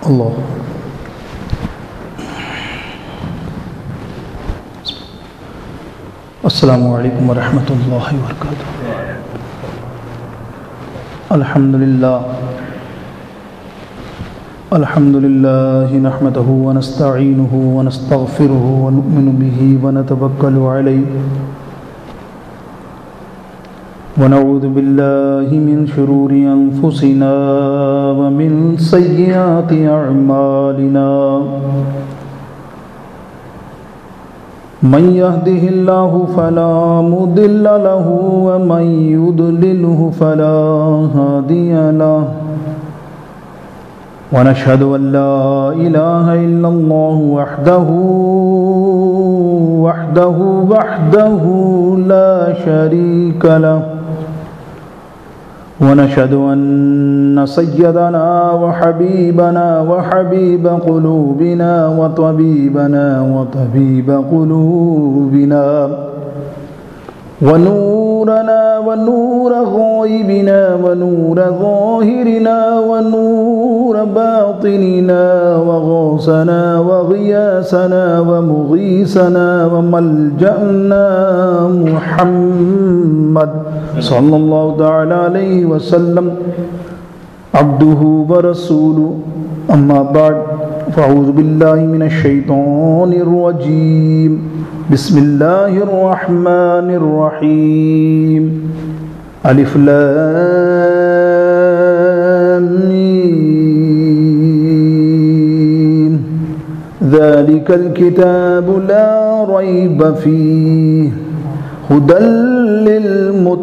اللہ السلام علیکم ورحمۃ اللہ وبرکاتہ۔ الحمد للہ نحمده ونستعینه ونستغفره ونؤمن به ونتوکل علیہ ونعوذ باللہ من شرور انفسنا ومن سیئات اعمالنا من يهده الله فلا مضل له ومن يضلله فلا هادي له ونشهد أن لا إله إلا الله وحده لا شريك له ونشهد أن سيدنا وحبيبنا وحبيب قلوبنا وطبيب قلوبنا ونورنا ونور غائبنا ونور ظاهرنا ونور باطننا وغوثنا وغياثنا ومغيثنا وملجأنا محمد صلى الله تعالى عليه وسلم عبده ورسوله أما بعد فأعوذ بالله من الشيطان الرجيم بسم الله الرحمن الرحيم ألف لام ميم ذلك الكتاب لا ريب فيه هدى للمتقين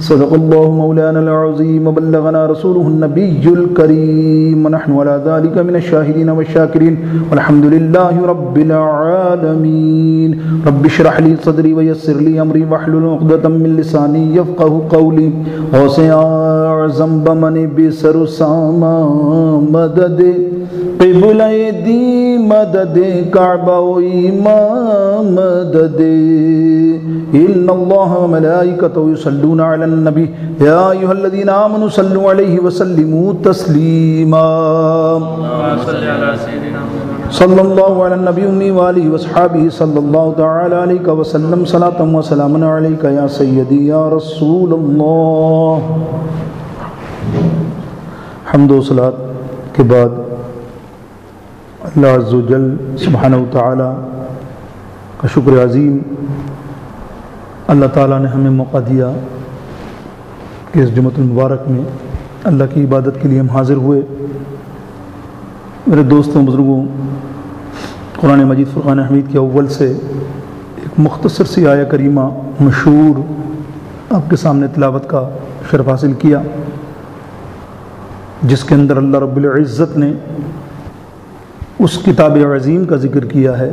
صدق الله مولانا العظيم وبلغنا رسوله النبي الكريم ونحن على ذلك من الشاهدين والشاكرين والحمد لله رب العالمين رب اشرح لي صدري ويسر لي امري واحلل عقدة من لساني يفقهوا قولي وسع ذنب من بسر ساما مدد قبل يدي مدد كعبة وإمام مدد إن الله وملائكته يصلون على النبي يا أيها الذين آمنوا صلوا عليه وسلموا تسليما صلى الله على النبي وآله وصحابه صلى الله تعالى عليك وسلم صلاة وسلام عليك يا سيدي يا رسول الله۔ حمد و صلاۃ کے بعد اللہ عز و جل سبحانہ و تعالی کا شکر عظیم، اللہ تعالیٰ نے ہمیں موقع دیا کہ اس جمعۃ المبارک میں اللہ کی عبادت کے لیے ہم حاضر ہوئے۔ میرے دوستوں بزرگوں، قرآن مجید فرقان حمید کے اول سے ایک مختصر سی آیہ کریمہ مشہور آپ کے سامنے تلاوت کا شرف حاصل کیا، جس کے اندر اللہ رب العزت نے اس کتاب عظیم کا ذکر کیا ہے،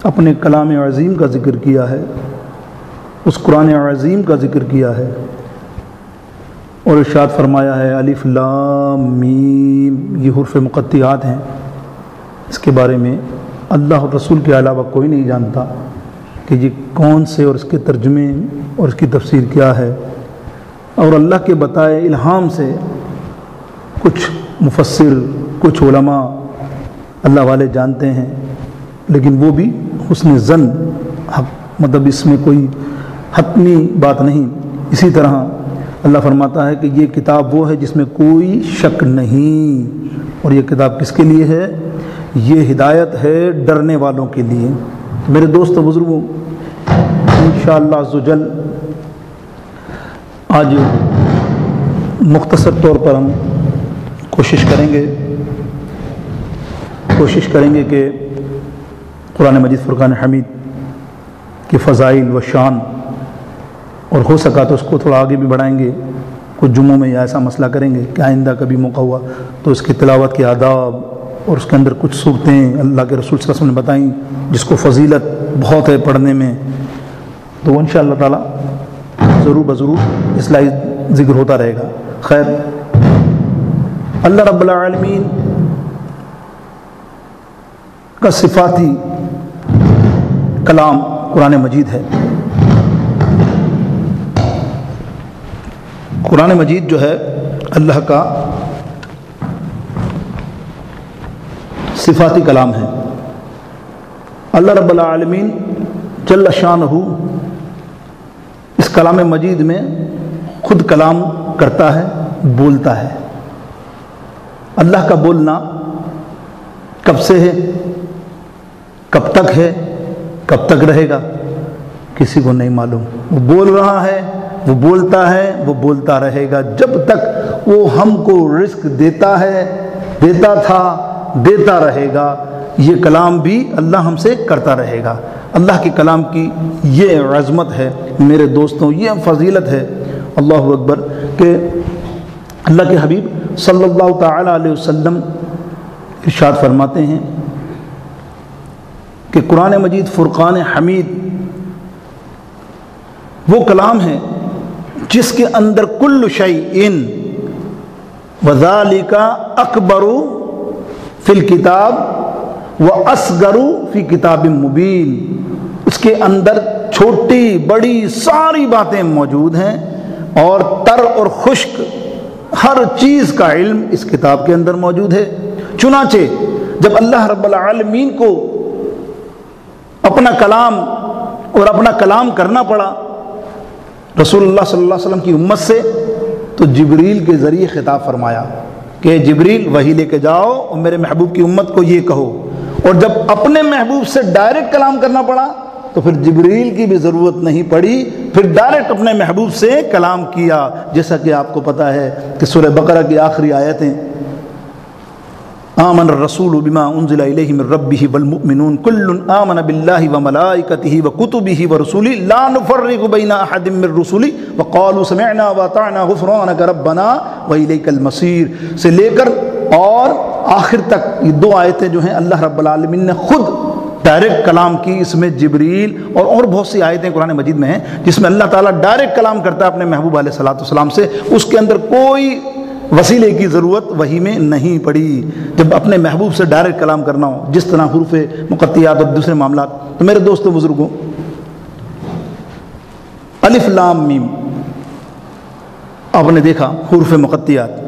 اپنے کلام عظیم کا ذکر کیا ہے، اس قرآن عظیم کا ذکر کیا ہے، اور ارشاد فرمایا ہے الف لام میم، یہ حروف مقطعات ہیں، اس کے بارے میں اللہ اور رسول کے علاوہ کوئی نہیں جانتا کہ یہ کون سے اور اس کے ترجمے اور اس کی تفسیر کیا ہے، اور اللہ کے بتائے الہام سے کچھ مفسر، کچھ علماء اللہ والے جانتے ہیں، لیکن وہ بھی حسن ظن، مطلب اس میں کوئی حتمی بات نہیں۔ اسی طرح اللہ فرماتا ہے کہ یہ کتاب وہ ہے جس میں کوئی شک نہیں، اور یہ کتاب کس کے لیے ہے؟ یہ ہدایت ہے ڈرنے والوں کے لیے۔ میرے دوست و بزرگوں، انشاءاللہ عز و جل آج مختصر طور پر ہم کوشش کریں گے کہ قرآن مجید فرقان حمید کے فضائل و شان، اور ہو سکا تو اس کو تھوڑا آگے بھی بڑھائیں گے، کچھ جمعوں میں ایسا مسئلہ کریں گے کہ آئندہ کبھی موقع ہوا تو اس کی تلاوت کے آداب اور اس کے اندر کچھ صورتیں اللہ کے رسول صلی اللہ علیہ وسلم نے بتائیں جس کو فضیلت بہت ہے پڑھنے میں، تو وہ انشاءاللہ تعالی ضرور بضرور اصلاحی ذکر ہوتا رہے گا۔ خیر، اللہ رب العالمین کا صفاتی کلام قرآن مجید ہے۔ قرآن مجید جو ہے اللہ کا صفاتی کلام ہے۔ اللہ رب العالمین جل شانہ اس کلام مجید میں خود کلام کرتا ہے، بولتا ہے۔ اللہ کا بولنا کب سے ہے، کب تک ہے، کب تک رہے گا، کسی کو نہیں معلوم۔ وہ بول رہا ہے، وہ بولتا ہے، وہ بولتا رہے گا جب تک وہ ہم کو رزق دیتا ہے، دیتا تھا، دیتا رہے گا۔ یہ کلام بھی اللہ ہم سے کرتا رہے گا۔ اللہ کے کلام کی یہ عظمت ہے میرے دوستوں، یہ فضیلت ہے، اللہ اکبر، کہ اللہ کے حبیب صلی اللہ تعالی علیہ وسلم ارشاد فرماتے ہیں کہ قرآن مجید فرقان حمید وہ کلام ہے جس کے اندر کل شیء وذالک اکبر فی الکتاب واصغر فی کتاب مبین، اس کے اندر چھوٹی بڑی ساری باتیں موجود ہیں اور تر اور خشک ہر چیز کا علم اس کتاب کے اندر موجود ہے۔ چنانچہ جب اللہ رب العالمین کو اپنا کلام اور اپنا کلام کرنا پڑا رسول اللہ صلی اللہ علیہ وسلم کی امت سے، تو جبریل کے ذریعے خطاب فرمایا کہ جبریل وحی لے کے جاؤ اور میرے محبوب کی امت کو یہ کہو۔ اور جب اپنے محبوب سے ڈائریکٹ کلام کرنا پڑا تو پھر جبریل کی بھی ضرورت نہیں پڑی، پھر ڈائریکٹ اپنے محبوب سے کلام کیا، جیسا کہ آپ کو پتہ ہے کہ سورہ بقرہ کی آخری آیتیں آمن الرسول بما انزل الیہ من ربہ والمؤمنون کل آمن باللہ وملائکتہ وکتبہ ورسلہ لا نفرق بین احد من رسلہ وقالوا سمعنا واطعنا غفرانک ربنا والیک المصیر سے لے کر اور آخر تک یہ دو آیتیں جو ہیں اللہ رب العالمین نے خود ڈائریکٹ کلام کی۔ اس میں جبریل اور بہت سی آیتیں قرآن مجید میں ہیں جس میں اللہ تعالیٰ ڈائریکٹ کلام کرتا ہے اپنے محبوب علیہ الصلوۃ والسلام سے، اس کے اندر کوئی وسیلے کی ضرورت وحی میں نہیں پڑی۔ جب اپنے محبوب سے ڈائریکٹ کلام کرنا ہو، جس طرح حروف مقطعات اور دوسرے معاملات، تو میرے دوستوں بزرگوں، الف لام میم آپ نے دیکھا حروف مقطعات،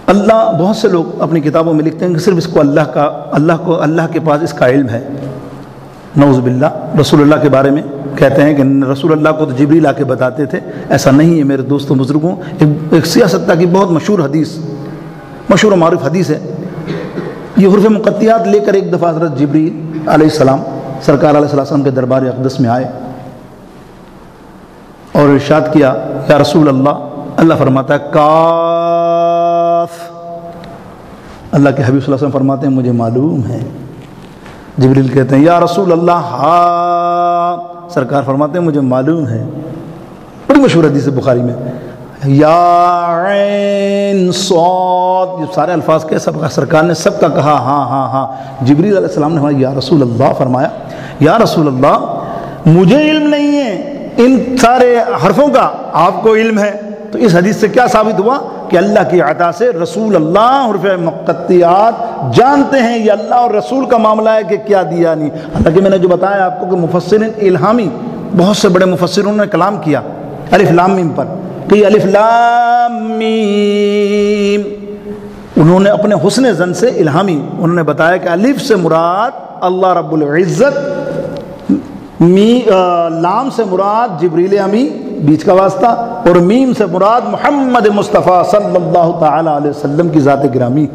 اللہ بہت سے لوگ اپنی کتابوں میں لکھتے ہیں کہ صرف اس کو اللہ کے پاس اس کا علم ہے، نعوذ باللہ۔ رسول اللہ کے بارے میں کہتے ہیں کہ رسول اللہ کو تو جبریل آ کے بتاتے تھے، ایسا نہیں ہے میرے دوستوں بزرگوں۔ ایک سیاستہ کی بہت مشہور حدیث، مشہور و معروف حدیث ہے، یہ حروف مقطعات لے کر ایک دفعہ حضرت جبریل علیہ السلام سرکار علیہ السلام کے دربار اقدس میں آئے اور ارشاد کیا یا رسول اللہ۔ اللہ فرماتا ہے کاف، اللہ کے حبیب صلی اللہ علیہ وسلم فرماتے ہیں مجھے معلوم ہے۔ جبریل کہتے ہیں یا رسول اللہ ہا، سرکار فرماتے ہیں مجھے معلوم ہے۔ بڑی مشہور حدیث ہے بخاری میں، یا عین صاد، یہ سارے الفاظ کے سب سرکار نے سب کا کہا ہاں ہاں ہاں۔ جبریل علیہ السلام نے یا رسول اللہ فرمایا، یا رسول اللہ مجھے علم نہیں ہے ان سارے حرفوں کا، آپ کو علم ہے۔ تو اس حدیث سے کیا ثابت ہوا کہ اللہ کی عطا سے رسول اللہ حروف مقطعات جانتے ہیں، یہ اللہ اور رسول کا معاملہ ہے کہ کیا دیا نہیں۔ حالانکہ میں نے جو بتایا آپ کو کہ مفسرین الہامی بہت سے بڑے مفسروں نے کلام کیا الف لام میم پر، کہ یہ الف لام میم انہوں نے اپنے حسن ظن سے الہامی انہوں نے بتایا کہ الف سے مراد اللہ رب العزت، لام سے مراد جبریل امی بیچ کا واسطہ، اور میم سے مراد محمد مصطفیٰ صلی اللہ تعالی علیہ وسلم کی ذات گرامی۔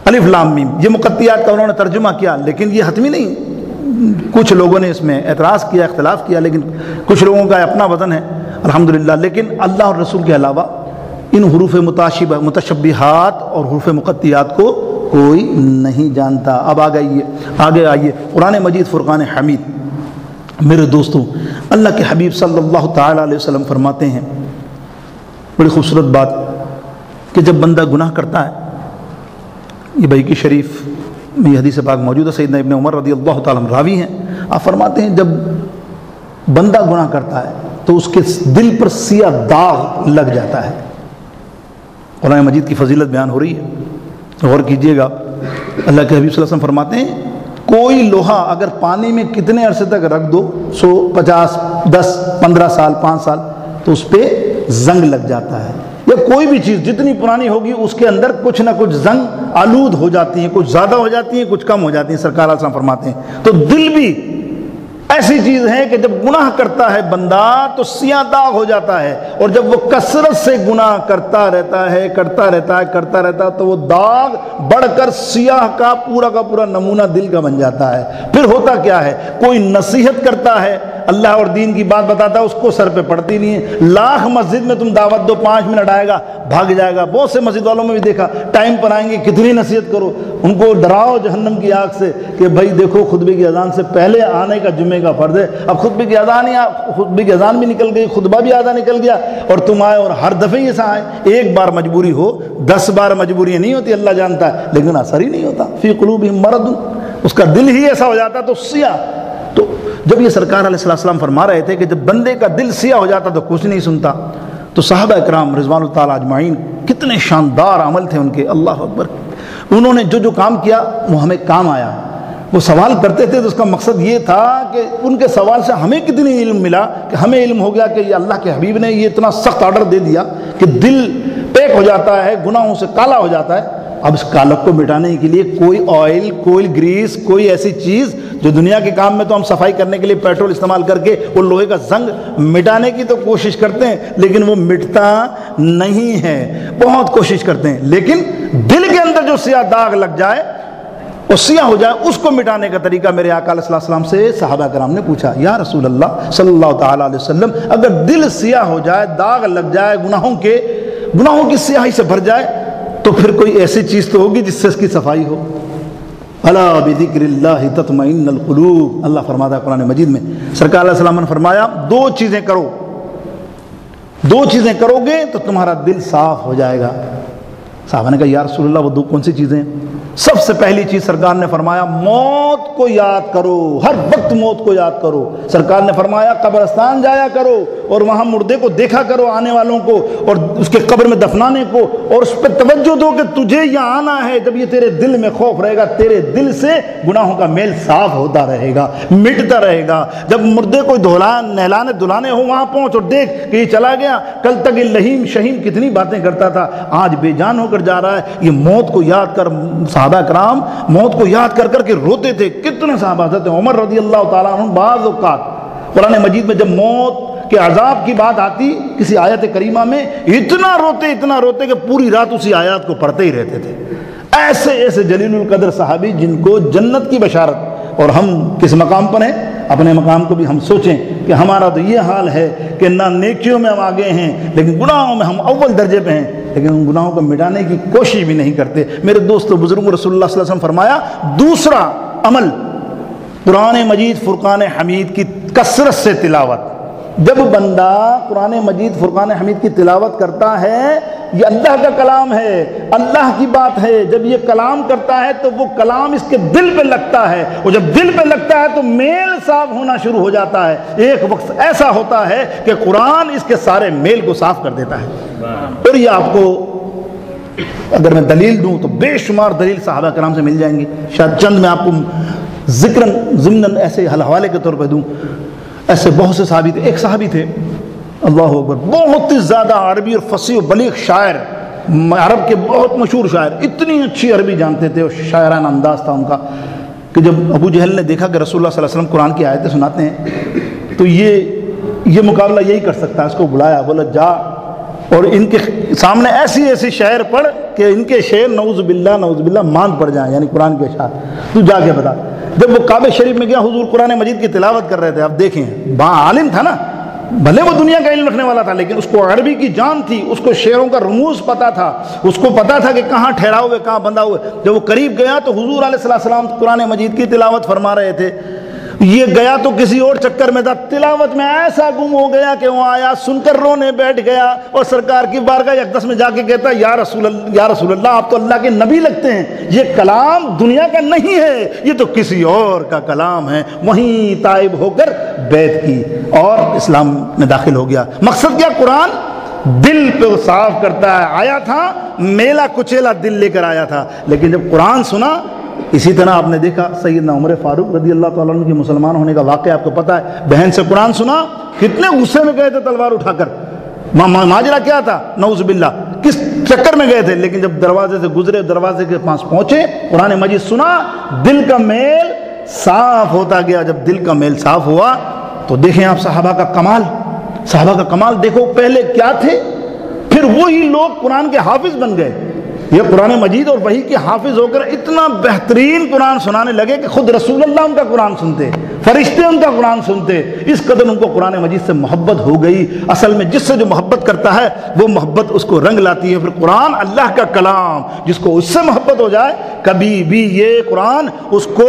الف لام میم یہ مقطعات کا انہوں نے ترجمہ کیا، لیکن یہ حتمی نہیں، کچھ لوگوں نے اس میں اعتراض کیا، اختلاف کیا، لیکن کچھ لوگوں کا اپنا وزن ہے الحمدللہ۔ لیکن اللہ اور رسول کے علاوہ ان حروف متشبہات اور حروف مقطعات کو کوئی نہیں جانتا۔ اب آگے آئیے قرآن مجید فرقان حمید۔ میرے دوستوں، اللہ کے حبیب صلی اللہ تعالی علیہ وسلم فرماتے ہیں بڑی خوبصورت بات کہ جب بندہ گناہ کرتا ہے، یہ بحقی شریف میں یہ حدیث پاک موجود ہے، سیدنا ابن عمر رضی اللہ تعالیٰ عنہ راوی ہیں، آپ فرماتے ہیں جب بندہ گناہ کرتا ہے تو اس کے دل پر سیاہ داغ لگ جاتا ہے۔ قرآن مجید کی فضیلت بیان ہو رہی ہے، غور کیجئے گا۔ اللہ کے حبیب صلی اللہ علیہ وسلم فرماتے ہیں کوئی لوہا اگر پانی میں کتنے عرصے تک رکھ دو، 100 50 10 15 سال 5 سال، تو اس پہ زنگ لگ جاتا ہے۔ یا کوئی بھی چیز جتنی پرانی ہوگی اس کے اندر کچھ نہ کچھ زنگ آلود ہو جاتی ہیں، کچھ زیادہ ہو جاتی ہیں، کچھ کم ہو جاتی ہیں، سرکار علیہ السلام فرماتے ہیں۔ تو دل بھی ایسی چیز ہے کہ جب گناہ کرتا ہے بندہ تو سیاہ داغ ہو جاتا ہے، اور جب وہ کثرت سے گناہ کرتا رہتا ہے تو وہ داغ بڑھ کر سیاہ کا پورا نمونہ دل کا بن جاتا ہے۔ پھر ہوتا کیا ہے، کوئی نصیحت کرتا ہے، اللہ اور دین کی بات بتاتا ہے، اس کو سر پہ پڑتی نہیں ہے۔ لاکھ مسجد میں تم دعوت دو، 5 منٹ آئے گا بھاگ جائے گا۔ بہت سے مسجد والوں میں بھی دیکھا، ٹائم پر آئیں گے، کتنی نصیحت کرو، ان کو ڈراؤ جہنم کی آگ سے کہ بھائی دیکھو خطبے کی اذان سے پہلے آنے کا جمعے کا فرض ہے۔ اب خطبے کی اذان بھی نکل گئی، خطبہ بھی آدھا نکل گیا، اور تم آئے اور ہر دفعہ یہ آئے۔ ایک بار مجبوری ہو، 10 بار مجبوریاں نہیں ہوتی، اللہ جانتا ہے، لیکن اثر ہی نہیں ہوتا۔ فی قلوبہم مرض، اس کا دل ہی ایسا ہو جاتا تو سیاہ۔ تو جب یہ سرکار علیہ السلام فرما رہے تھے کہ جب بندے کا دل سیاہ ہو جاتا تو کچھ نہیں سنتا، تو صحابہ اکرام رضوان اللہ تعالیٰ اجمعین کتنے شاندار عمل تھے ان کے، اللہ اکبر۔ انہوں نے جو کام کیا وہ ہمیں کام آیا۔ وہ سوال کرتے تھے تو اس کا مقصد یہ تھا کہ ان کے سوال سے ہمیں کتنی علم ملا، کہ ہمیں علم ہو گیا کہ یہ اللہ کے حبیب نے یہ اتنا سخت آرڈر دے دیا کہ دل پیک ہو جاتا ہے، گناہوں سے کالا ہو جاتا ہے۔ اب اس کالک کو مٹانے کے لیے کوئی آئل، کوئی گریس، کوئی ایسی چیز جو دنیا کے کام میں تو ہم صفائی کرنے کے لیے پیٹرول استعمال کر کے وہ لوہے کا زنگ مٹانے کی تو کوشش کرتے ہیں، لیکن وہ مٹتا نہیں ہے۔ بہت کوشش کرتے ہیں، لیکن دل کے اندر جو سیاہ داغ لگ جائے اور سیاہ ہو جائے، اس کو مٹانے کا طریقہ میرے آقا علیہ السلام سے صحابہ کرام نے پوچھا، یا رسول اللہ صلی اللہ تعالیٰ علیہ وسلم، اگر دل سیاہ ہو جائے، داغ لگ جائے، گناہوں کی سیاہی سے بھر جائے، تو پھر کوئی ایسی چیز تو ہوگی جس سے اس کی صفائی ہو۔ الا بذکر اللہ تطمئن القلوب، اللہ فرماتا ہے قرآن مجید میں، سرکار علیہ السلام نے فرمایا 2 چیزیں کرو، 2 چیزیں کرو گے تو تمہارا دل صاف ہو جائے گا۔ صحابہ نے کہا یا رسول اللہ وہ 2 کون سی چیزیں ہیں؟ سب سے پہلی چیز سرکار نے فرمایا موت کو یاد کرو، ہر وقت موت کو یاد کرو۔ سرکار نے فرمایا قبرستان جایا کرو اور وہاں مردے کو دیکھا کرو، آنے والوں کو، اور اس کے قبر میں دفنانے کو، اور اس پہ توجہ دو کہ تجھے یہاں آنا ہے۔ جب یہ تیرے دل میں خوف رہے گا، تیرے دل سے گناہوں کا میل صاف ہوتا رہے گا، مٹتا رہے گا۔ جب مردے کو نہلانے دلانے ہو، وہاں پہنچ اور دیکھ کہ یہ چلا گیا، کل تک یہ لہیم شہیم کتنی باتیں کرتا تھا، آج بے جان ہو کر جا رہا ہے۔ یہ موت کو یاد کر، صحابہ کرام موت کو یاد کر کر کے روتے تھے۔ کتنے صحابہ، حضرت عمر رضی اللہ تعالیٰ عنہ بعض اوقات قرآن مجید میں جب موت کے عذاب کی بات آتی کسی آیت کریمہ میں، اتنا روتے کہ پوری رات اسی آیات کو پڑھتے ہی رہتے تھے۔ ایسے جلیل القدر صحابی جن کو جنت کی بشارت، اور ہم کس مقام پر ہیں؟ اپنے مقام کو بھی ہم سوچیں کہ ہمارا تو یہ حال ہے کہ نہ نیکیوں میں ہم آگے ہیں، لیکن گناہوں میں ہم اول درجے پہ ہیں، لیکن ان گناہوں کو مٹانے کی کوشش بھی نہیں کرتے۔ میرے دوستو بزرگوں، رسول اللہ صلی اللہ علیہ وسلم فرمایا دوسرا عمل قرآن مجید فرقان حمید کی کثرت سے تلاوت۔ جب بندہ قرآن مجید فرقان حمید کی تلاوت کرتا ہے، یہ اللہ کا کلام ہے، اللہ کی بات ہے، جب یہ کلام کرتا ہے تو وہ کلام اس کے دل پہ لگتا ہے، اور جب دل پہ لگتا ہے تو میل صاف ہونا شروع ہو جاتا ہے۔ ایک وقت ایسا ہوتا ہے کہ قرآن اس کے سارے میل کو صاف کر دیتا ہے۔ اور یہ آپ کو اگر میں دلیل دوں تو بے شمار دلیل صحابہ کرام سے مل جائیں گی، شاید چند میں آپ کو ذکراً ضمناً ایسے حوالے کے طور پہ دوں۔ ایسے بہت سے صحابی تھے، ایک صحابی تھے اللہ اکبر، بہت ہی زیادہ عربی اور فصیح و بلیغ شاعر، عرب کے بہت مشہور شاعر، اتنی اچھی عربی جانتے تھے اور شاعرانہ انداز تھا ان کا، کہ جب ابو جہل نے دیکھا کہ رسول اللہ صلی اللہ علیہ وسلم قرآن کی آیتیں سناتے ہیں تو یہ مقابلہ یہی کر سکتا ہے، اس کو بلایا، بولا جا اور ان کے سامنے ایسی شعر پڑھ کہ ان کے شعر نعوذ باللہ ماند پڑ جائیں، یعنی قرآن کے اشعار، تو جا کے بتا۔ جب وہ کعبہ شریف میں گیا، حضور قرآن مجید کی تلاوت کر رہے تھے۔ اب دیکھیں، عالم تھا نا، بھلے وہ دنیا کا علم رکھنے والا تھا، لیکن اس کو عربی کی جان تھی، اس کو شعروں کا رموز پتا تھا، اس کو پتا تھا کہ کہاں ٹھہرا ہوئے، کہاں بندھا ہوئے۔ جب وہ قریب گیا تو حضور علیہ السلام قرآن مجید کی تلاوت فرما رہے تھے۔ یہ گیا تو کسی اور چکر میں تھا، تلاوت میں ایسا گم ہو گیا کہ وہ آیا سن کر رونے بیٹھ گیا، اور سرکار کی بارگاہ اقدس میں جا کے کہتا یا رسول اللہ آپ تو اللہ کے نبی لگتے ہیں، یہ کلام دنیا کا نہیں ہے، یہ تو کسی اور کا کلام ہے۔ وہیں تائب ہو کر بیعت کی اور اسلام میں داخل ہو گیا۔ مقصد کیا؟ قرآن دل پہ صاف کرتا ہے۔ آیا تھا میلا کچیلا دل لے کر آیا تھا، لیکن جب قرآن سنا، اسی طرح آپ نے دیکھا سیدنا عمر فاروق رضی اللہ تعالیٰ عنہ کے مسلمان ہونے کا واقعہ آپ کو پتہ ہے، بہن سے قرآن سنا، کتنے غصے میں گئے تھے تلوار اٹھا کر، ماجرا کیا تھا؟ نعوذ باللہ کس چکر میں گئے تھے، لیکن جب دروازے سے گزرے، دروازے کے پاس پہنچے، قرآن مجید سنا، دل کا میل صاف ہوتا گیا۔ جب دل کا میل صاف ہوا تو دیکھیں آپ صحابہ کا کمال، صحابہ کا کمال دیکھو، پہلے کیا تھے، پھر وہی لوگ قرآن کے حافظ بن گئے۔ یہ قرآن مجید اور وحی کے حافظ ہو کر اتنا بہترین قرآن سنانے لگے کہ خود رسول اللہ ان کا قرآن سنتے، فرشتے ان کا قرآن سنتے، اس قدر ان کو قرآن مجید سے محبت ہو گئی۔ اصل میں جس سے جو محبت کرتا ہے وہ محبت اس کو رنگ لاتی ہے۔ پھر قرآن اللہ کا کلام، جس کو اس سے محبت ہو جائے کبھی بھی یہ قرآن اس کو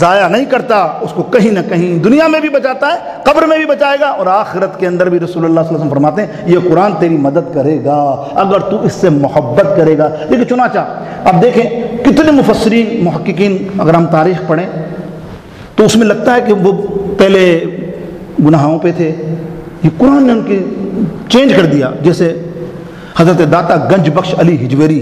ضائع نہیں کرتا، اس کو کہیں نہ کہیں دنیا میں بھی بچاتا ہے، قبر میں بھی بچائے گا، اور آخرت کے اندر بھی رسول اللہ صلی اللہ علیہ وسلم فرماتے ہیں یہ قرآن تیری مدد کرے گا اگر تو اس سے محبت کرے گا۔ لیکن چنانچہ اب دیکھیں کتنے مفسرین محققین، اگر ہم تاریخ پڑھیں تو اس میں لگتا ہے کہ وہ پہلے گناہوں پہ تھے، یہ قرآن نے ان کی چینج کر دیا۔ جیسے حضرت داتا گنج بخش علی ہجویری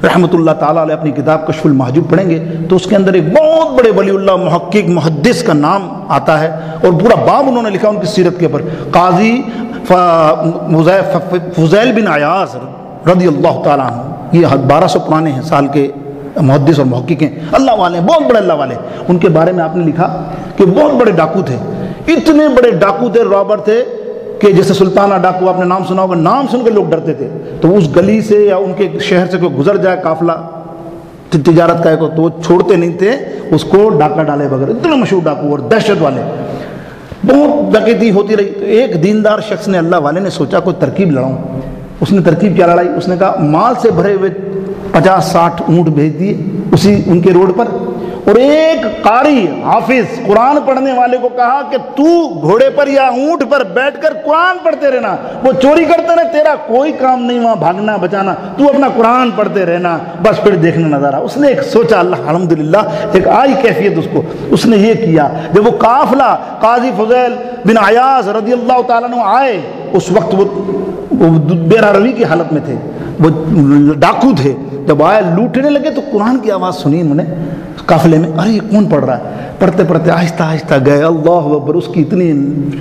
رحمۃ اللہ تعالیٰ علیہ اپنی کتاب کشف المحجوب پڑھیں گے تو اس کے اندر ایک بہت بڑے ولی اللہ محقق محدث کا نام آتا ہے، اور پورا باب انہوں نے لکھا ان کی سیرت کے اوپر، قاضی فضیل بن عیاض رضی اللہ تعالیٰ عنہ۔ یہ 1200 پرانے ہیں سال کے محدث اور محقق ہیں، اللہ والے ہیں، بہت بڑے اللہ والے۔ ان کے بارے میں آپ نے لکھا کہ بہت بڑے ڈاکو تھے، اتنے بڑے ڈاکو تھے، رابر تھے کہ جیسے سلطانہ ڈاکو، آپ نے نام سنا ہوگا، نام سن کے لوگ ڈرتے تھے۔ تو اس گلی سے یا ان کے شہر سے کوئی گزر جائے قافلہ تجارت کا ہے تو وہ چھوڑتے نہیں تھے اس کو ڈاکہ ڈالے بغیر، اتنے مشہور ڈاکو اور دہشت والے۔ بہت ڈکیتی ہوتی رہی تو ایک دیندار شخص نے، اللہ والے نے سوچا کوئی ترکیب لڑاؤں۔ اس نے ترکیب کیا لڑائی؟ اس نے کہا مال سے بھرے ہوئے 50-60 اونٹ بھیج دیے اسی ان کے روڈ پر، اور ایک قاری حافظ قرآن پڑھنے والے کو کہا کہ تو گھوڑے پر یا اونٹ پر بیٹھ کر قرآن پڑھتے رہنا، وہ چوری کرتے رہے، تیرا کوئی کام نہیں وہاں بھاگنا بچانا، تو اپنا قرآن پڑھتے رہنا، بس پھر دیکھنا نظارہ۔ اس نے ایک سوچا، اللہ الحمدللہ ایک آئی کیفیت اس کو، اس نے یہ کیا۔ جب وہ قافلہ قاضی فضیل بن عیاض رضی اللہ تعالیٰ عنہ آئے، اس وقت وہ بیرا روی کی حالت میں تھے، وہ ڈاکو تھے۔ جب آئے لوٹنے لگے تو قرآن کی آواز سنی انہوں نے قافلے میں، ارے یہ کون پڑھ رہا ہے؟ پڑھتے پڑھتے آہستہ آہستہ گئے، اللہ اکبر، اس کی اتنی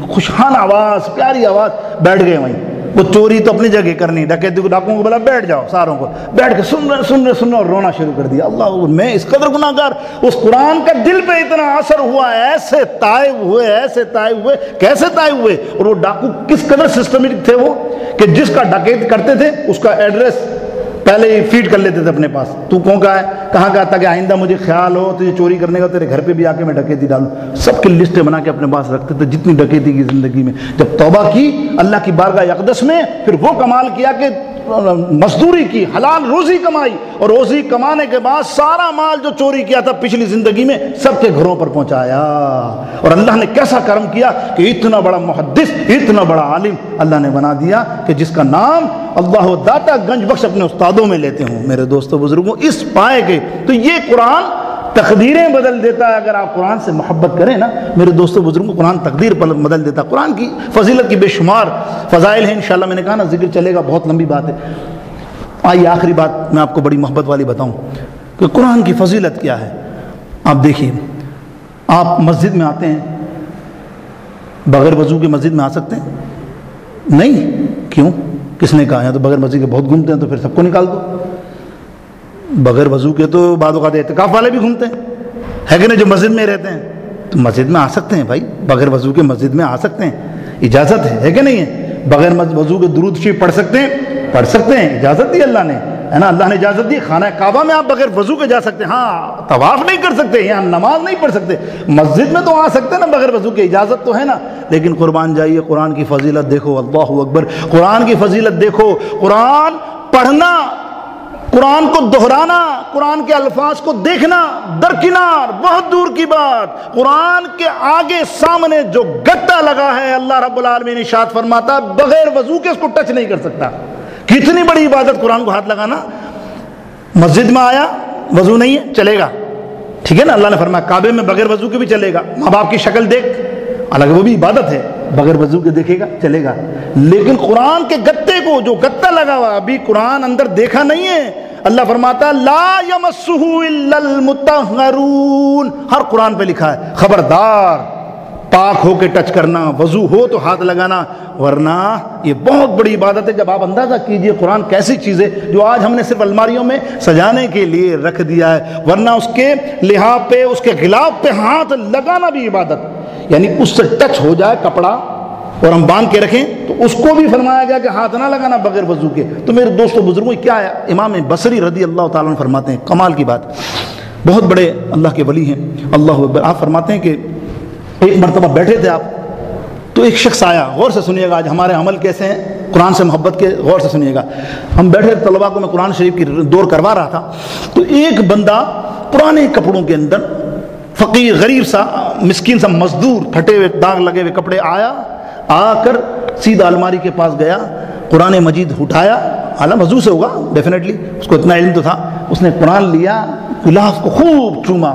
خوشحال آواز، پیاری آواز، بیٹھ گئے وہیں۔ وہ چوری تو اپنی جگہ کرنی، ڈکیتی کو ڈاکوؤں کو بولا بیٹھ جاؤ، ساروں کو بیٹھ کے سن رہے اور رونا شروع کر دیا۔ اللہ اکبر، میں اس قدر گناہ گار، اس قرآن کا دل پہ اتنا اثر ہوا، ایسے تائب ہوئے، ایسے تائب ہوئے، کیسے تائب ہوئے؟ اور وہ ڈاکو کس قدر سسٹمیٹک تھے وہ، کہ جس کا ڈکیت کرتے تھے اس کا ایڈریس پہلے ہی فیڈ کر لیتے تھے اپنے پاس، تو کون کا ہے، کہاں کا، تاکہ آئندہ مجھے خیال ہو تو یہ چوری کرنے کا تیرے گھر پہ بھی آ کے میں ڈکیتی ڈالوں۔ سب کی لسٹیں بنا کے اپنے پاس رکھتے تھے جتنی ڈکیتی کی زندگی میں۔ جب توبہ کی اللہ کی بارگاہ اقدس میں، پھر وہ کمال کیا کہ مزدوری کی، حلال روزی کمائی، اور روزی کمانے کے بعد سارا مال جو چوری کیا تھا پچھلی زندگی میں سب کے گھروں پر پہنچایا۔ اور اللہ نے کیسا کرم کیا کہ اتنا بڑا محدث، اتنا بڑا عالم اللہ نے بنا دیا کہ جس کا نام اللہ داتا گنج بخش اپنے استادوں میں لیتے ہوں۔ میرے دوستوں بزرگوں، اس پائے کے تو یہ قرآن تقدیریں بدل دیتا ہے۔ اگر آپ قرآن سے محبت کریں نا میرے دوستوں بزرگوں، قرآن تقدیر بدل دیتا ہے۔ قرآن کی فضیلت کی بے شمار فضائل ہیں، انشاءاللہ میں نے کہا نا ذکر چلے گا، بہت لمبی بات ہے۔ آئیے آخری بات میں آپ کو بڑی محبت والی بتاؤں کہ قرآن کی فضیلت کیا ہے۔ آپ دیکھیے، آپ مسجد میں آتے ہیں، بغیر وضو کے مسجد میں آ سکتے ہیں؟ نہیں، کیوں؟ کس نے کہا؟ یا تو بغیر مسجد کے بہت گھومتے ہیں تو پھر سب کو نکال دو۔ بغیر وضو کے تو بعض اوقات اعتکاف والے بھی گھومتے ہیں، ہے کہ نہیں، جو مسجد میں رہتے ہیں، تو مسجد میں آ سکتے ہیں بھائی، بغیر وضو کے مسجد میں آ سکتے ہیں، اجازت ہے کہ نہیں ہے؟ بغیر وضو کے درود شریف پڑھ سکتے ہیں، اجازت دی اللہ نے، ہے نا، اللہ نے اجازت دی۔ خانہ کعبہ میں آپ بغیر وضو کے جا سکتے ہیں، ہاں طواف نہیں کر سکتے، یہاں نماز نہیں پڑھ سکتے، مسجد میں تو آ سکتے ہیں نا بغیر وضو کے، اجازت تو ہے نا۔ لیکن قربان جائیے، قرآن کی فضیلت دیکھو، اللہ اکبر، قرآن کی فضیلت دیکھو۔ قرآن پڑھنا، قرآن کو دہرانا، قرآن کے الفاظ کو دیکھنا درکنار، بہت دور کی بات۔ قرآن کے آگے سامنے جو گٹا لگا ہے، اللہ رب العالمین ارشاد فرماتا بغیر وضو کے اس کو ٹچ نہیں کر سکتا۔ کتنی بڑی عبادت قرآن کو ہاتھ لگانا۔ مسجد میں آیا، وضو نہیں ہے، چلے گا، ٹھیک ہے نا، اللہ نے فرمایا کعبے میں بغیر وضو کے بھی چلے گا، ماں باپ کی شکل دیکھ، حالانکہ وہ بھی عبادت ہے، بغیر وضو کے دیکھے گا، چلے گا۔ لیکن قرآن کے گتے کو، جو گتا لگا ہوا، ابھی قرآن اندر دیکھا نہیں ہے، اللہ فرماتا لا یمسہ الا المطہرون، ہر قرآن پہ لکھا ہے خبردار پاک ہو کے ٹچ کرنا، وضو ہو تو ہاتھ لگانا، ورنہ یہ بہت بڑی عبادت ہے۔ جب آپ اندازہ کیجئے قرآن کیسی چیز ہے جو آج ہم نے صرف الماریوں میں سجانے کے لیے رکھ دیا ہے، ورنہ اس کے لحاف پہ، اس کے غلاف پہ ہاتھ لگانا بھی عبادت، یعنی اس سے ٹچ ہو جائے کپڑا اور ہم باندھ کے رکھیں تو اس کو بھی فرمایا گیا کہ ہاتھ نہ لگانا بغیر وضو کے۔ تو میرے دوستو بزرگوں کیا ہے، امام بصری رضی اللہ تعالیٰ عنہ فرماتے ہیں، کمال کی بات، بہت بڑے اللہ کے ولی ہیں، اللہ اکبر، آپ فرماتے ہیں کہ ایک مرتبہ بیٹھے تھے آپ تو ایک شخص آیا، غور سے سنیے گا، آج ہمارے عمل کیسے ہیں قرآن سے محبت کے، غور سے سنیے گا۔ ہم بیٹھے طلباء کو میں قرآن شریف کی دور کروا رہا تھا تو ایک بندہ پرانے کپڑوں کے اندر، فقیر غریب سا مسکین سا مزدور، پھٹے ہوئے داغ لگے ہوئے کپڑے، آیا، آ کر سیدھا الماری کے پاس گیا، قرآن مجید اٹھایا، حالانکہ وضو سے ہوگا ڈیفینیٹلی، اس کو اتنا علم تو تھا، اس نے قرآن لیا، غلاف کو خوب چوما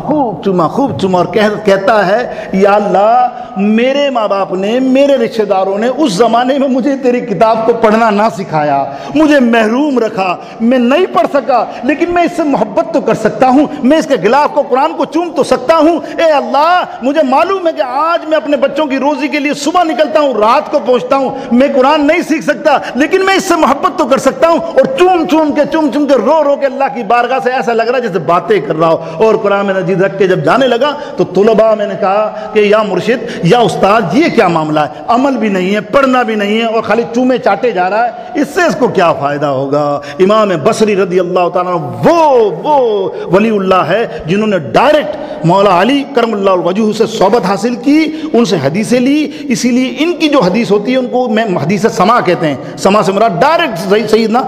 اور کہتا ہے یا اللہ میرے ماں باپ نے، میرے رشتہ داروں نے اس زمانے میں مجھے تیری کتاب کو پڑھنا نہ سکھایا، مجھے محروم رکھا، میں نہیں پڑھ سکا، لیکن میں اس سے محبت تو کر سکتا ہوں، میں اس کے غلاف کو، قرآن کو چوم تو سکتا ہوں۔ اے اللہ مجھے معلوم ہے کہ آج میں اپنے بچوں کی روزی کے لیے صبح نکلتا ہوں، رات کو پہنچتا ہوں، میں قرآن نہیں سیکھ سکتا، لیکن میں اس سے محبت تو کر سکتا ہوں، اور چوم کے رو کے اللہ کی بارگاہ سے ایسا لگ رہا ہے جیسے باتیں کر رہا ہو۔ اور قرآن مجید رکھ کے جب جانے لگا تو طلباء میں نے کہا کہ یا مرشد یا استاد یہ کیا معاملہ ہے، عمل بھی نہیں ہے، پڑھنا بھی نہیں ہے، اور خالی چومے چاٹے جا رہا ہے، اس سے اس کو کیا فائدہ ہوگا۔ امام بصری رضی اللہ تعالیٰ وہ ولی اللہ ہے جنہوں نے ڈائریکٹ مولا علی کرم اللہ وجہ سے صحبت حاصل کی، ان سے حدیثیں لی، اسی لیے ان کی جو حدیث ہوتی ہے ان کو میں حدیث سما کہتے ہیں، سما سے مراد ڈائریکٹ سیدنا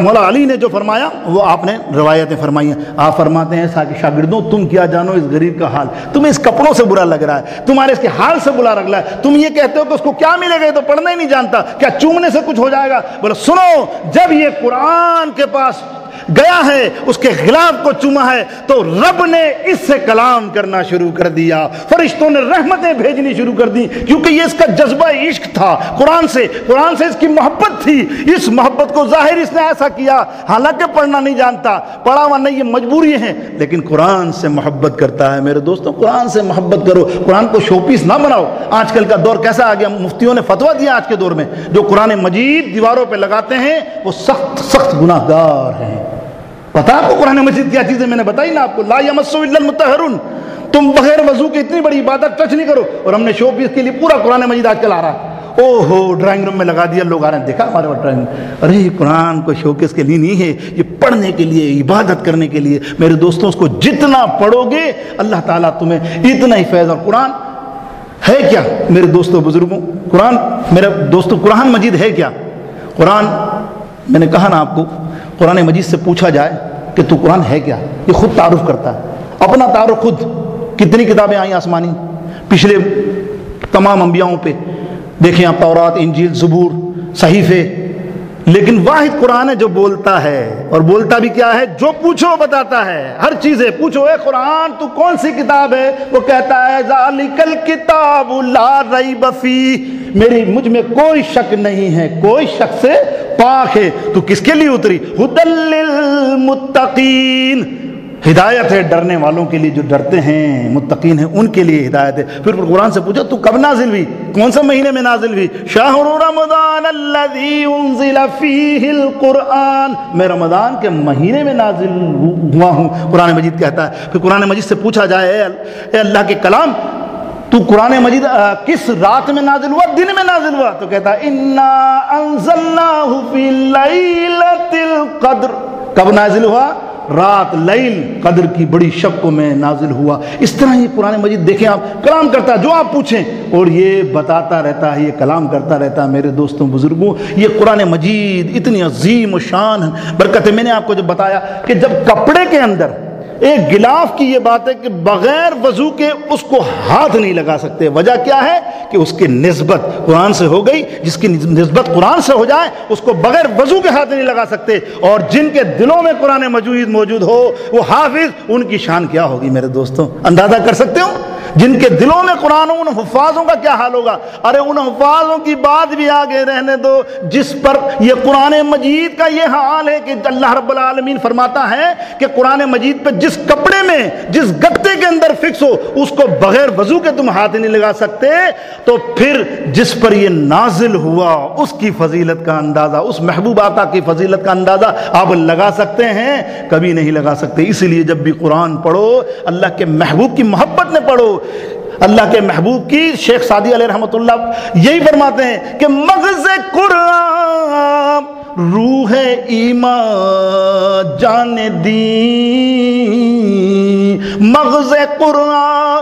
مولا علی نے جو فرمایا وہ آپ نے روایتیں فرمائی ہیں۔ آپ فرماتے ہیں شاگردوں تم کیا جانو اس غریب کا حال، تمہیں اس کپڑوں سے برا لگ رہا ہے، تمہارے اس کے حال سے برا لگ رہا ہے، تم یہ کہتے ہو کہ اس کو کیا ملے گا، یہ تو پڑھنا ہی نہیں جانتا، کیا چومنے سے کچھ ہو جائے گا؟ بولے سنو، جب یہ قرآن کے پاس گیا ہے، اس کے غلاف کو چوما ہے تو رب نے اس سے کلام کرنا شروع کر دیا، فرشتوں نے رحمتیں بھیجنی شروع کر دی، کیونکہ یہ اس کا جذبہ عشق تھا قرآن سے اس کی محبت تھی، اس محبت کو ظاہر اس نے ایسا کیا، حالانکہ پڑھنا نہیں جانتا، پڑھا ہوا نہیں، یہ مجبوری ہے، لیکن قرآن سے محبت کرتا ہے۔ میرے دوستوں قرآن سے محبت کرو، قرآن کو شو پیس نہ بناؤ۔ آج کل کا دور کیسا آ گیا، مفتیوں نے فتویٰ دیا آج کے دور میں، جو قرآن مجید دیواروں پہ لگاتے ہیں وہ سخت گناہ گار ہیں۔ پتا آپ کو قرآن مجید کیا چیز ہے، میں نے بتائی نا آپ کو، لا یمسہ الا المطہرون، تم بغیر وضو کے اتنی بڑی عبادت ٹچ نہیں کرو، اور ہم نے شو پیس کے لیے پورا قرآن مجید آج کل آ رہا ہے، او ہو ڈرائنگ روم میں لگا دیا، لوگ آ رہے ہیں، دیکھا ہمارے وہاں ڈرائنگ روم، ارے قرآن کو شو کیس کے لیے نہیں ہے، یہ پڑھنے کے لیے، عبادت کرنے کے لیے۔ میرے دوستوں اس کو جتنا پڑھو گے اللہ تعالیٰ تمہیں اتنا ہی فیض۔ اور قرآن ہے کیا میرے دوستوں بزرگوں، قرآن میرے دوستوں قرآن مجید ہے کیا؟ قرآن میں نے کہا نا آپ کو، قرآن مجید سے پوچھا جائے کہ تو قرآن ہے کیا، یہ خود تعارف کرتا ہے، اپنا تعارف خود۔ کتنی کتابیں آئیں آسمانی پچھلے تمام انبیاؤں پہ، دیکھیں آپ تورات، انجیل، زبور، صحیفے، لیکن واحد قرآن ہے جو بولتا ہے، اور بولتا بھی کیا ہے، جو پوچھو بتاتا ہے، ہر چیزیں پوچھو، اے قرآن تو کون سی کتاب ہے، وہ کہتا ہے ذالک الکتاب لا ریب فیہ، مجھ میں کوئی شک نہیں ہے، کوئی شک سے پاک ہے۔ تو کس کے لیے اتری؟ ھدی للمتقین، ہدایت ہے ڈرنے والوں کے لیے، جو ڈرتے ہیں، متقین ہیں، ان کے لیے ہدایت ہے۔ پھر قرآن سے پوچھا تو کب نازل ہوئی، کون سے مہینے میں نازل ہوئی؟ شہر رمضان الذی انزل فیہ القرآن، میں رمضان کے مہینے میں نازل ہوا ہوں، قرآن مجید کہتا ہے۔ پھر قرآن مجید سے پوچھا جائے اے اللہ کے کلام، تو قرآن مجید کس رات میں نازل ہوا، دن میں نازل ہوا؟ تو کہتا ہے انا انزلناہ فی لیلۃ القدر، کب نازل ہوا؟ رات، لیل، قدر کی بڑی شب کو میں نازل ہوا۔ اس طرح یہ قرآن مجید دیکھیں آپ، کلام کرتا ہے، جو آپ پوچھیں اور یہ بتاتا رہتا ہے، یہ کلام کرتا رہتا ہے۔ میرے دوستوں بزرگوں، یہ قرآن مجید اتنی عظیم و شان برکت ہے۔ میں نے آپ کو جب بتایا کہ جب کپڑے کے اندر ایک غلاف کی یہ بات ہے کہ بغیر وضو کے اس کو ہاتھ نہیں لگا سکتے، وجہ کیا ہے کہ اس کی نسبت قرآن سے ہو گئی، جس کی نسبت قرآن سے ہو جائے اس کو بغیر وضو کے ہاتھ نہیں لگا سکتے، اور جن کے دلوں میں قرآن مجید موجود ہو وہ حافظ، ان کی شان کیا ہوگی میرے دوستوں، اندازہ کر سکتے ہو؟ جن کے دلوں میں قرآن ہو، ان حفاظوں کا کیا حال ہوگا؟ ارے ان حفاظوں کی بات بھی آگے رہنے دو جس پر یہ قرآن مجید کا یہ حال ہے کہ اللہ رب العالمین فرماتا ہے کہ قرآن مجید پہ جس کپڑے میں، جس گتے کے اندر فکس ہو، اس کو بغیر وضو کے تم ہاتھ نہیں لگا سکتے، تو پھر جس پر یہ نازل ہوا اس کی فضیلت کا اندازہ، اس محبوب آقا کی فضیلت کا اندازہ آپ لگا سکتے ہیں؟ کبھی نہیں لگا سکتے۔ اس لیے جب بھی قرآن پڑھو اللہ کے محبوب کی محبت میں پڑھو، اللہ کے محبوب کی۔ شیخ سعدی علیہ رحمۃ اللہ یہی فرماتے ہیں کہ مغز قرآن روح ایمان جان دین، مغز قرآن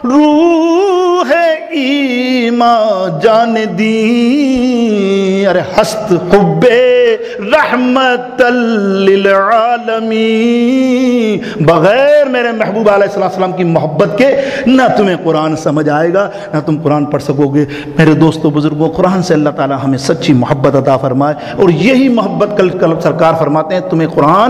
روح ایمان جان دی، ارے ہست حب رحمت للعالمین، بغیر میرے محبوب علیہ السلام کی محبت کے نہ تمہیں قرآن سمجھ آئے گا، نہ تم قرآن پڑھ سکو گے۔ میرے دوستو بزرگوں، قرآن سے اللہ تعالی ہمیں سچی محبت عطا فرمائے، اور یہی محبت کل سرکار فرماتے ہیں تمہیں قرآن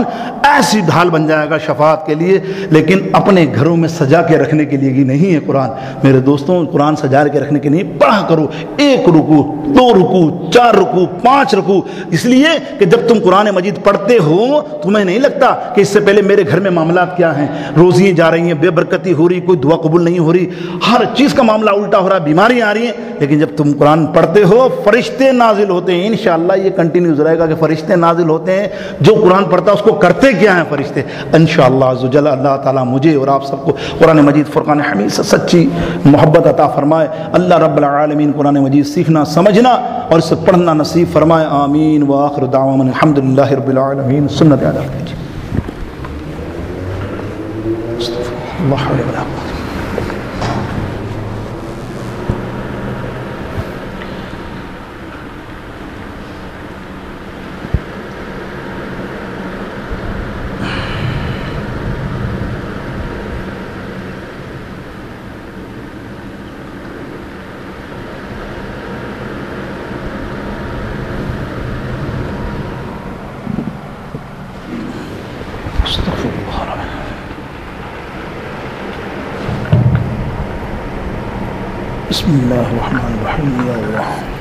ایسی ڈھال بن جائے گا شفاعت کے لیے، لیکن اپنے گھروں میں سجا کے رکھنے کے لیے ہی نہیں ہے قرآن۔ میرے دوستوں، قرآن سجا کے رکھنے کے لیے پڑھا کرو، 1 رکوع 2 رکوع 4 رکوع 5 رکوع، اس لیے کہ جب تم قرآن مجید پڑھتے ہو تمہیں نہیں لگتا کہ اس سے پہلے میرے گھر میں معاملات کیا ہیں، روزیاں جا رہی ہیں، بے برکتی ہو رہی، کوئی دعا قبول نہیں ہو رہی، ہر چیز کا معاملہ الٹا ہو رہا، بیماریاں آ رہی ہیں۔ لیکن جب تم قرآن پڑھتے ہو فرشتے نازل ہوتے ہیں، انشاءاللہ یہ کنٹینیوز رہے گا کہ فرشتے نازل ہوتے ہیں، جو قرآن پڑھتا ہے اس کو کرتے کیا ہیں فرشتے، انشاءاللہ عز و جل۔ اللہ تعالیٰ مجھے اور آپ سب کو قرآن مجید فرقان حمید سے سچی محبت عطا فرمائے۔ اللہ رب العالمین قرآن مجید سیکھنا، سمجھنا اور اسے پڑھنا نصیب فرمائے، آمین۔ وآخر دعوانا الحمدللہ رب العالمین۔ سنت ادا کیجیے۔ اللہ علیہ وسلم۔ بسم اللہ الرحمن الرحیم۔ یا اللہ